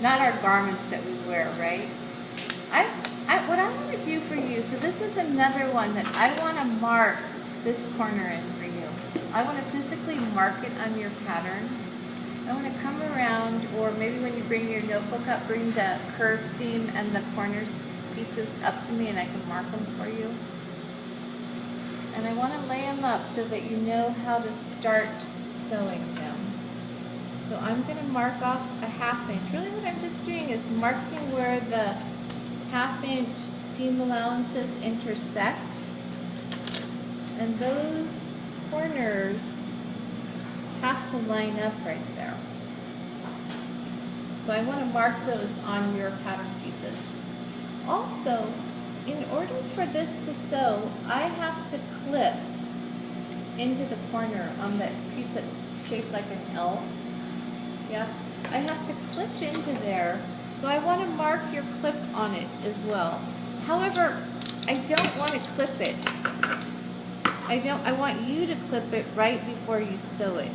not our garments that we wear, right? What I want to do for you, so this is another one that I want to mark this corner in for you. I want to physically mark it on your pattern. I want to come around, or maybe when you bring your notebook up, bring the curved seam and the corners pieces up to me and I can mark them for you. And I want to lay them up so that you know how to start sewing them. So I'm going to mark off a 1/2 inch. Really what I'm just doing is marking where the 1/2 inch seam allowances intersect. And those corners have to line up right there. So I want to mark those on your pattern pieces. Also, in order for this to sew, I have to clip into the corner on that piece that's shaped like an L. Yeah, I have to clip into there. So I want to mark your clip on it as well. However, I don't want to clip it. I want you to clip it right before you sew it.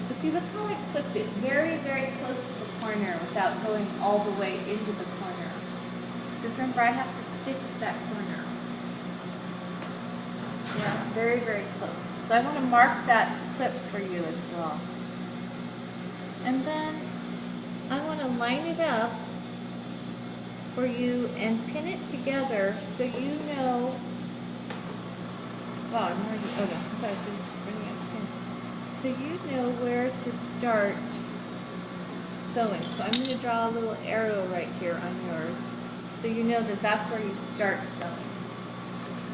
But see, look how I clipped it very, very close to the corner without going all the way into the corner. Because remember, I have to stitch that corner. Yeah, very, very close. So I want to mark that clip for you as well. And then I want to line it up for you and pin it together so you know. Oh, I'm already, oh no, I thought I was bringing up pins. So you know where to start sewing. So I'm going to draw a little arrow right here on yours so you know that that's where you start sewing.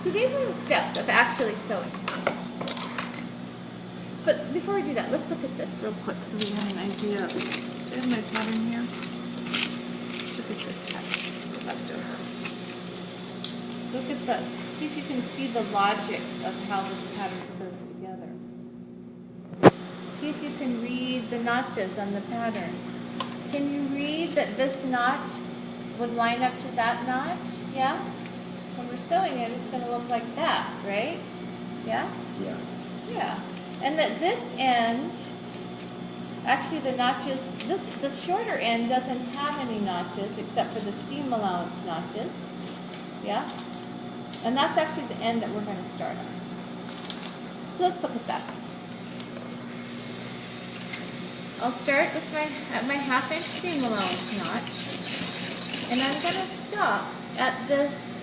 So these are the steps of actually sewing. But before we do that, let's look at this real quick so we have an idea. Do I have my pattern here? Look at this pattern. It's left over. Look at the, see if you can see the logic of how this pattern sews together. See if you can read the notches on the pattern. Can you read that this notch would line up to that notch? Yeah? When we're sewing it, it's going to look like that, right? Yeah? Yeah. Yeah. And that this end, actually the notches, the shorter end doesn't have any notches except for the seam allowance notches. Yeah? And that's actually the end that we're going to start on. So let's look at that. I'll start with at my 1/2 inch seam allowance notch. And I'm going to stop at this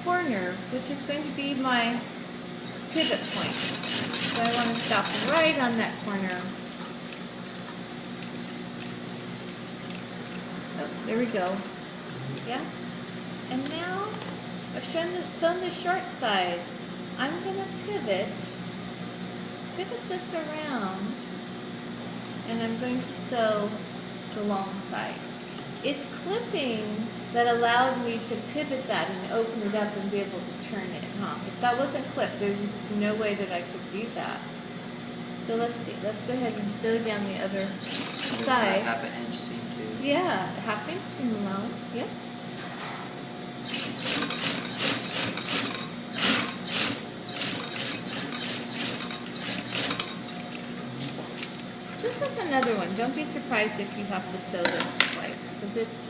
corner, which is going to be my pivot point. So I want to stop right on that corner. Oh, there we go. Yeah? And now I've sewn the short side. I'm going to pivot this around, and I'm going to sew the long side. It's clipping that allowed me to pivot that and open it up and be able to turn it, huh? If that wasn't clipped, there's just no way that I could do that. So let's see. Let's go ahead and sew down the other side. 1/2 inch seam too. Yeah, 1/2 inch seam allowance. Yep. This is another one. Don't be surprised if you have to sew this twice, because it's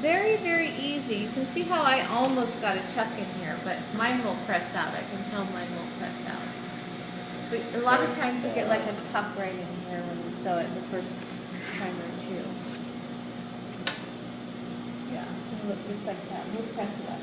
very, very easy. You can see how I almost got a tuck in here, but mine will press out. I can tell mine will press out. But a lot of times you get like a tuck right in here when you sew it the first time or two. Yeah, it's going to look just like that. We'll press it up.